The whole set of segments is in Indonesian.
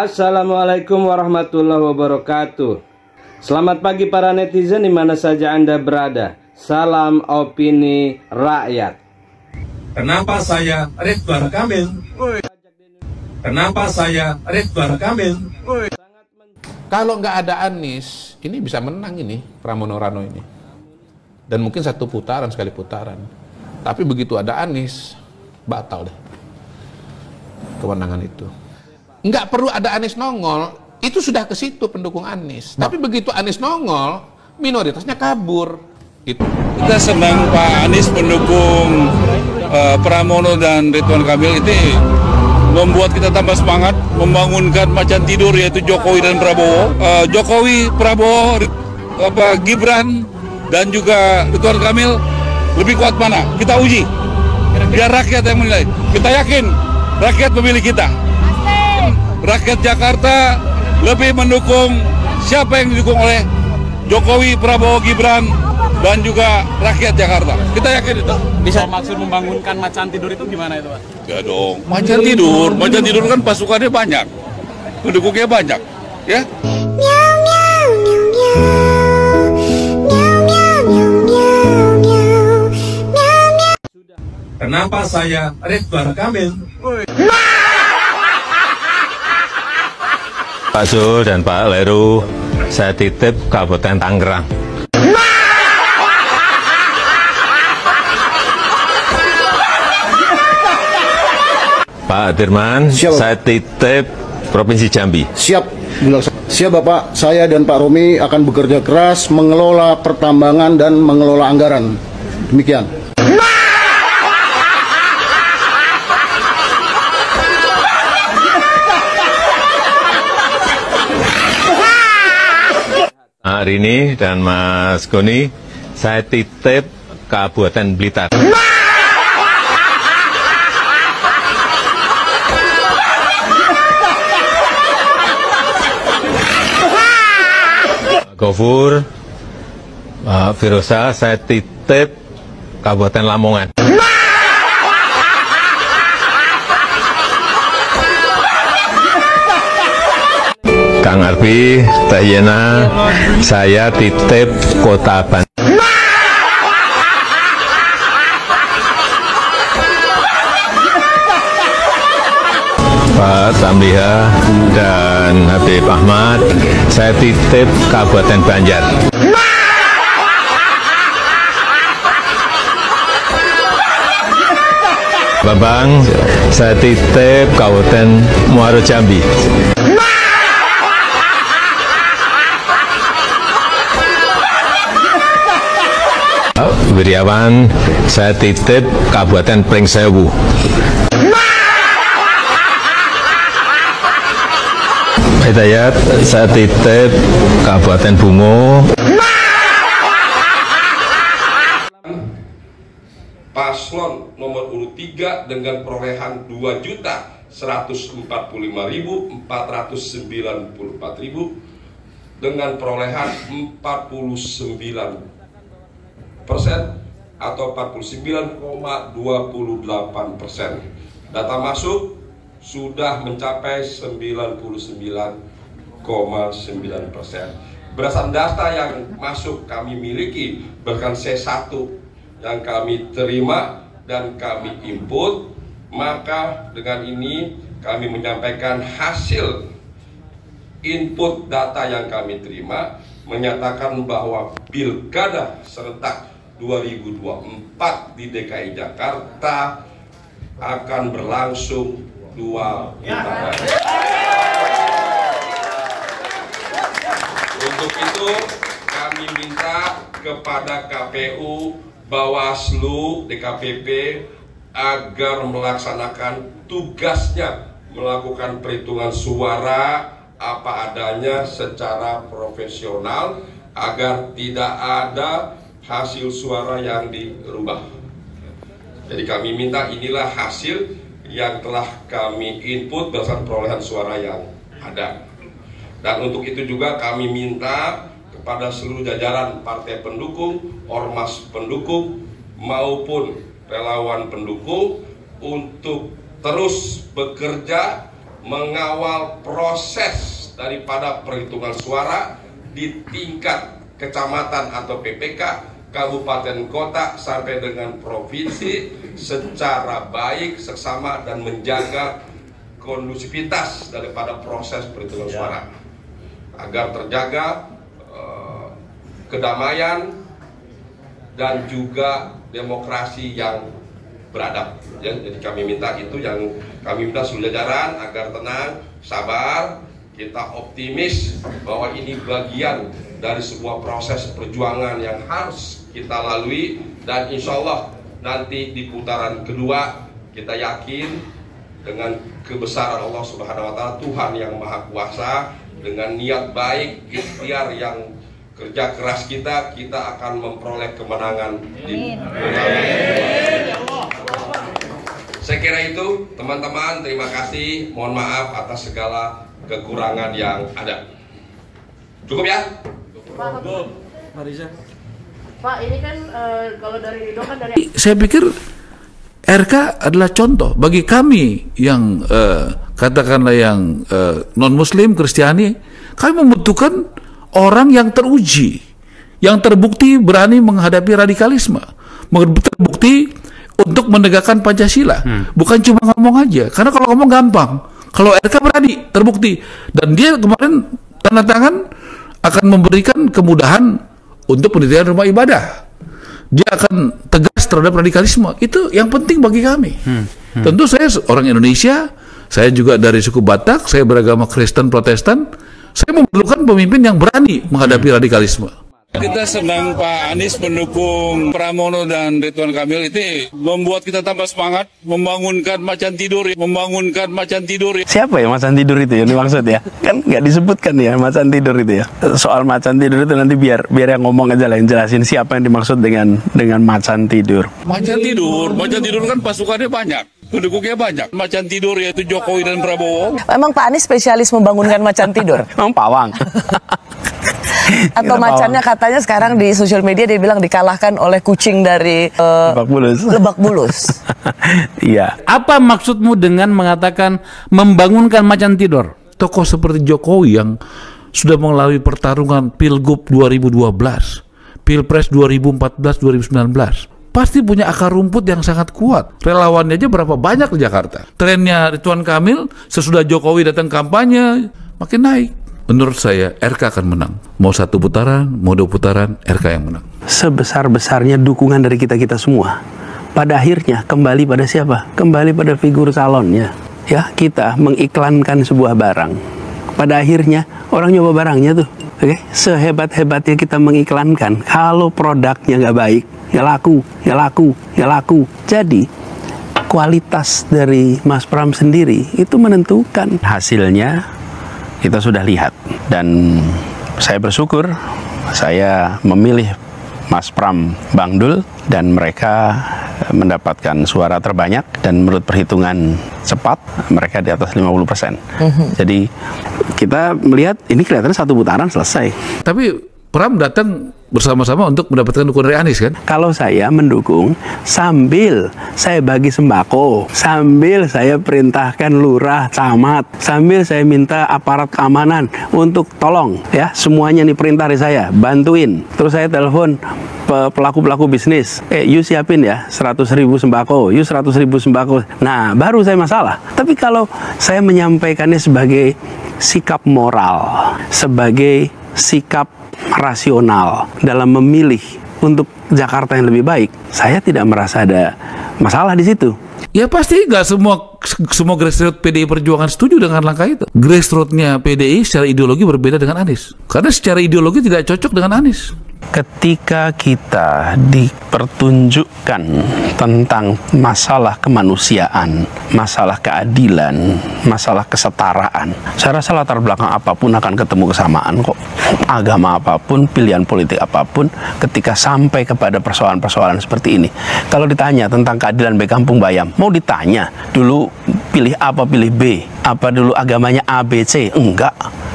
Assalamualaikum warahmatullahi wabarakatuh. Selamat pagi para netizen di mana saja Anda berada. Salam opini rakyat. Kenapa saya Ridwan Kamil? Kenapa saya Ridwan Kamil? Kalau nggak ada Anies, ini bisa menang ini Pramono Rano ini. Dan mungkin satu putaran, sekali putaran. Tapi begitu ada Anies, batal deh kemenangan itu. Nggak perlu ada Anies nongol, itu sudah ke situ pendukung Anies. Tapi begitu Anies nongol, minoritasnya kabur. Gitu. Kita senang Pak Anies mendukung Pramono dan Ridwan Kamil ini membuat kita tambah semangat membangunkan macan tidur yaitu Jokowi dan Prabowo. Jokowi, Prabowo, Gibran dan juga Ridwan Kamil lebih kuat mana? Kita uji. Biar rakyat yang menilai. Kita yakin rakyat memilih kita. Rakyat Jakarta lebih mendukung siapa yang didukung oleh Jokowi, Prabowo, Gibran, dan juga rakyat Jakarta. Kita yakin itu. Bisa maksud membangunkan macan tidur itu gimana itu, Pak? Ya dong, macan tidur kan pasukannya banyak, pendukungnya banyak, ya. Kenapa saya Ridwan Kamil? Pak Zul dan Pak Leru, saya titip Kabupaten Tangerang. Pak Dirman, saya titip Provinsi Jambi. Siap, siap Bapak. Saya dan Pak Romi akan bekerja keras mengelola pertambangan dan mengelola anggaran. Demikian. Rini dan Mas Goni, saya titip Kabupaten Blitar. Gofur, Firosa, saya titip Kabupaten Lamongan. Kang Arfi, Teh Yena, saya titip Kota Bandung. Pak Tamliha dan Habib Ahmad, saya titip Kabupaten Banjar. Bambang, saya titip Kabupaten Muaro Jambi. Wiryawan, saya titip Kabupaten Pringsewu. Hidayat, saya titip Kabupaten Bungo. Paslon nomor urut 3 dengan perolehan 2.145.494 dengan perolehan 49% atau 49,28%. Data masuk sudah mencapai 99,9%. Berdasarkan data yang masuk kami miliki, bahkan C1 yang kami terima dan kami input, maka dengan ini kami menyampaikan hasil input data yang kami terima menyatakan bahwa Pilkada serentak 2024 di DKI Jakarta akan berlangsung 2 putaran. Untuk itu kami minta kepada KPU, Bawaslu, DKPP agar melaksanakan tugasnya melakukan perhitungan suara apa adanya secara profesional agar tidak ada hasil suara yang dirubah. Jadi kami minta inilah hasil yang telah kami input berdasarkan perolehan suara yang ada. Dan untuk itu juga kami minta kepada seluruh jajaran partai pendukung, ormas pendukung maupun relawan pendukung untuk terus bekerja mengawal proses daripada perhitungan suara di tingkat kecamatan atau PPK, kabupaten kota sampai dengan provinsi secara baik, seksama, dan menjaga kondusivitas daripada proses perhitungan suara agar terjaga kedamaian dan juga demokrasi yang beradab. Ya, jadi kami minta itu, yang kami minta seluruh jajaran agar tenang, sabar, kita optimis bahwa ini bagian dari sebuah proses perjuangan yang harus kita lalui, dan insya Allah nanti di putaran kedua kita yakin dengan kebesaran Allah Subhanahu wa Ta'ala, Tuhan yang Maha Kuasa, dengan niat baik, ikhtiar yang kerja keras kita akan memperoleh kemenangan di putaran kedua. Saya kira itu, teman-teman. Terima kasih. Mohon maaf atas segala kekurangan yang ada. Cukup ya? Cukup. Pak, ini kan kalau dari Ridho kan dari... Saya pikir RK adalah contoh bagi kami yang katakanlah yang non-Muslim, Kristiani. Kami membutuhkan orang yang teruji, yang terbukti berani menghadapi radikalisme, terbukti untuk menegakkan Pancasila. Bukan cuma ngomong aja, karena kalau ngomong gampang. Kalau RK berani, terbukti, dan dia kemarin tanda tangan akan memberikan kemudahan untuk pendirian rumah ibadah. Dia akan tegas terhadap radikalisme. Itu yang penting bagi kami. Tentu saya orang Indonesia, saya juga dari suku Batak, saya beragama Kristen Protestan. Saya memerlukan pemimpin yang berani menghadapi radikalisme. Kita senang Pak Anies mendukung Pramono dan Ridwan Kamil, itu membuat kita tambah semangat, membangunkan macan tidur. Siapa ya macan tidur itu yang dimaksud ya? Kan nggak disebutkan ya macan tidur itu ya. Soal macan tidur itu nanti biar yang ngomong aja lah, yang jelasin siapa yang dimaksud dengan macan tidur. Macan tidur kan pasukannya banyak. Pendukungnya banyak. Macan tidur yaitu Jokowi dan Prabowo. Emang Pak Anies spesialis membangunkan macan tidur? Emang pawang. Atau macannya katanya sekarang di sosial media dia bilang dikalahkan oleh kucing dari Lebak Bulus. Iya. Apa maksudmu dengan mengatakan membangunkan macan tidur? Tokoh seperti Jokowi yang sudah melalui pertarungan Pilgub 2012, Pilpres 2014-2019, pasti punya akar rumput yang sangat kuat. Relawannya aja berapa banyak di Jakarta. Trennya Ridwan Kamil sesudah Jokowi datang kampanye makin naik. Menurut saya RK akan menang. Mau 1 putaran, mau 2 putaran, RK yang menang. Sebesar-besarnya dukungan dari kita-kita semua, pada akhirnya kembali pada siapa? Kembali pada figur calonnya. Ya, kita mengiklankan sebuah barang. Pada akhirnya orang nyoba barangnya tuh. Oke, sehebat-hebatnya kita mengiklankan, kalau produknya nggak baik, ya laku. Jadi kualitas dari Mas Pram sendiri itu menentukan. Hasilnya kita sudah lihat, dan saya bersyukur saya memilih Mas Pram Bang Dul, dan mereka mendapatkan suara terbanyak, dan menurut perhitungan cepat mereka di atas 50%. Jadi kita melihat ini kelihatannya 1 putaran selesai. Tapi Pram datang bersama-sama untuk mendapatkan dukungan dari Anies kan? Kalau saya mendukung sambil saya bagi sembako, sambil saya perintahkan lurah, camat, sambil saya minta aparat keamanan untuk tolong ya, semuanya nih perintah dari saya, bantuin. Terus saya telepon pelaku-pelaku bisnis, you siapin ya 100.000 sembako, you 100.000 sembako. Nah, baru saya masalah. Tapi kalau saya menyampaikannya sebagai sikap moral, sebagai sikap rasional dalam memilih untuk Jakarta yang lebih baik, saya tidak merasa ada masalah di situ. Ya pasti nggak semua grassroots PDI Perjuangan setuju dengan langkah itu. Grassroots-nya PDI secara ideologi berbeda dengan Anies, karena secara ideologi tidak cocok dengan Anies. Ketika kita dipertunjukkan tentang masalah kemanusiaan, masalah keadilan, masalah kesetaraan, saya rasa latar belakang apapun akan ketemu kesamaan kok. Agama apapun, pilihan politik apapun, ketika sampai kepada persoalan-persoalan seperti ini. Kalau ditanya tentang keadilan bagi kampung Bayam, mau ditanya dulu pilih A apa pilih B? Apa dulu agamanya A, B, C? Enggak.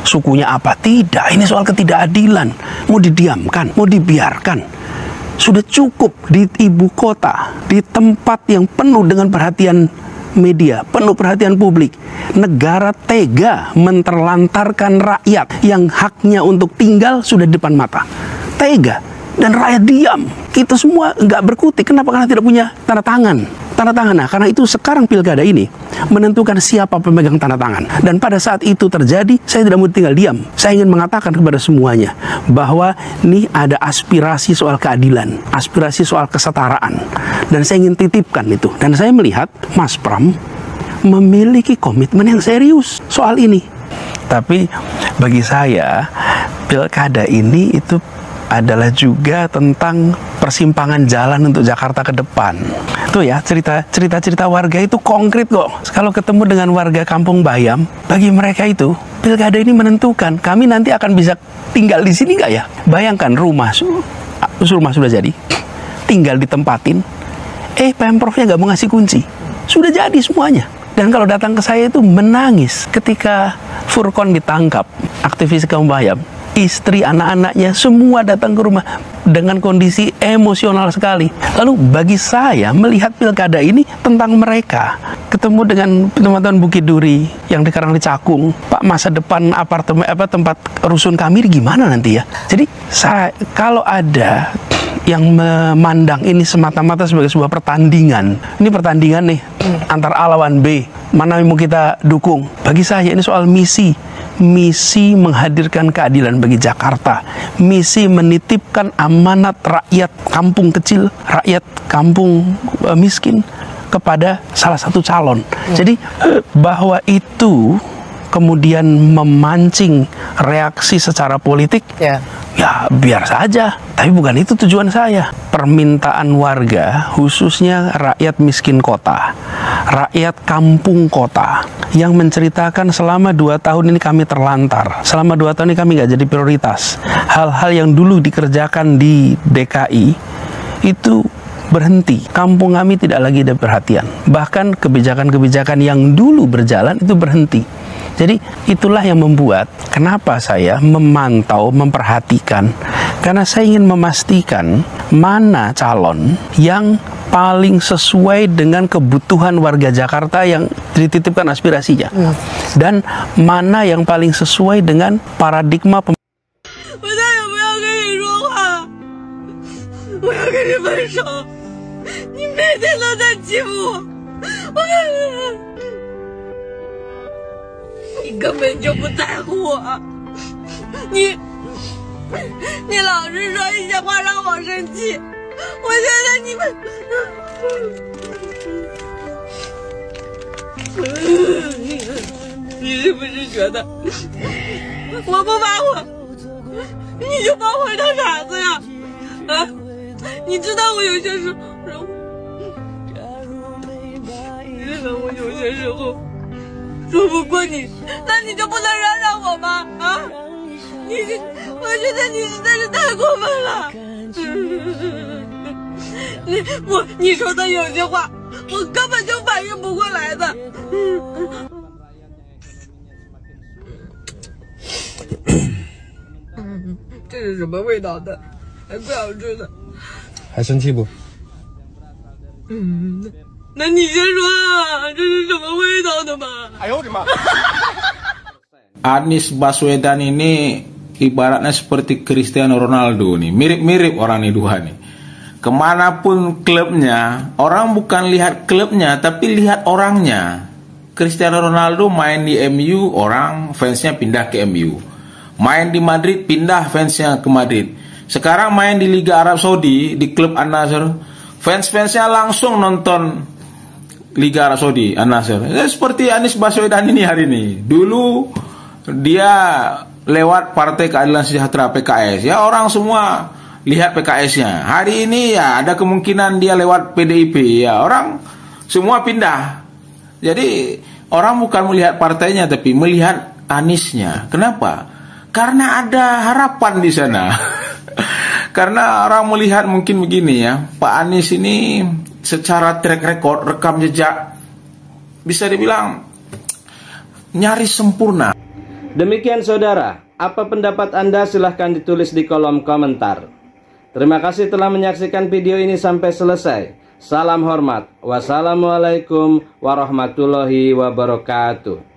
Sukunya apa? Tidak. Ini soal ketidakadilan. Mau didiamkan, mau dibiarkan. Sudah cukup di ibu kota, di tempat yang penuh dengan perhatian media, penuh perhatian publik. Negara tega menterlantarkan rakyat yang haknya untuk tinggal sudah di depan mata. Tega. Dan rakyat diam. Kita semua nggak berkutik. Kenapa? Karena tidak punya tanda tangan. Tanda tangan. Nah, karena itu sekarang pilkada ini menentukan siapa pemegang tanda tangan. Dan pada saat itu terjadi, saya tidak mau tinggal diam. Saya ingin mengatakan kepada semuanya bahwa ini ada aspirasi soal keadilan, aspirasi soal kesetaraan. Dan saya ingin titipkan itu. Dan saya melihat Mas Pram memiliki komitmen yang serius soal ini. Tapi bagi saya, pilkada ini itu adalah juga tentang persimpangan jalan untuk Jakarta ke depan. Tuh ya, cerita warga itu konkret kok. Kalau ketemu dengan warga Kampung Bayam, bagi mereka itu pilkada ini menentukan kami nanti akan bisa tinggal di sini nggak ya? Bayangkan rumah sudah jadi, tinggal ditempatin, Pemprovnya nggak mau ngasih kunci, sudah jadi semuanya. Dan kalau datang ke saya itu menangis ketika Furqon ditangkap, aktivis Kampung Bayam. Istri, anak-anaknya semua datang ke rumah dengan kondisi emosional sekali. Lalu bagi saya melihat pilkada ini tentang mereka. Ketemu dengan teman-teman Bukit Duri yang di Karanglecakung, Pak, masa depan apartemen tempat rusun kami gimana nanti ya? Jadi kalau ada yang memandang ini semata-mata sebagai sebuah pertandingan, ini pertandingan nih antar A lawan B, mana yang mau kita dukung? Bagi saya ini soal misi menghadirkan keadilan bagi Jakarta, misi menitipkan amanat rakyat kampung kecil, rakyat kampung miskin kepada salah satu calon. Jadi bahwa itu kemudian memancing reaksi secara politik, ya biar saja. Tapi bukan itu tujuan saya. Permintaan warga, khususnya rakyat miskin kota, rakyat kampung kota, yang menceritakan selama 2 tahun ini kami terlantar, selama 2 tahun ini kami nggak jadi prioritas. Hal-hal yang dulu dikerjakan di DKI itu berhenti. Kampung kami tidak lagi ada perhatian. Bahkan kebijakan-kebijakan yang dulu berjalan itu berhenti. Jadi itulah yang membuat kenapa saya memantau, memperhatikan. Karena saya ingin memastikan mana calon yang paling sesuai dengan kebutuhan warga Jakarta yang dititipkan aspirasinya. Dan mana yang paling sesuai dengan paradigma你根本就不在乎我，你老是说一些话让我生气，我现在你们，你是不是觉得我不发火，你就把我当傻子呀？啊，你知道我有些时候，说不过你，那你就不能让我吗？啊！我觉得你实在是太过分了。你说的有些话，我根本就反应不过来的。这是什么味道的？还不好吃的。还生气不？那你先说啊，这是什么味道的嘛？哎呦我的妈！ Anies Baswedan ini ibaratnya seperti Cristiano Ronaldo nih, mirip-mirip orang ini dua nih. Kemanapun klubnya, orang bukan lihat klubnya tapi lihat orangnya. Cristiano Ronaldo main di MU, orang fansnya pindah ke MU. Main di Madrid, pindah fansnya ke Madrid. Sekarang main di Liga Arab Saudi, di klub An-Nasr, fans-fansnya langsung nonton Liga Arab Saudi, An-Nasr. Seperti Anies Baswedan ini hari ini. Dulu dia lewat Partai Keadilan Sejahtera PKS. Ya orang semua lihat PKS-nya. Hari ini ya ada kemungkinan dia lewat PDIP. Ya orang semua pindah. Jadi orang bukan melihat partainya tapi melihat Aniesnya. Kenapa? Karena ada harapan di sana. Karena orang melihat mungkin begini ya, Pak Anies ini secara track record, rekam jejak, bisa dibilang nyaris sempurna. Demikian saudara, apa pendapat Anda silahkan ditulis di kolom komentar. Terima kasih telah menyaksikan video ini sampai selesai. Salam hormat. Wassalamualaikum warahmatullahi wabarakatuh.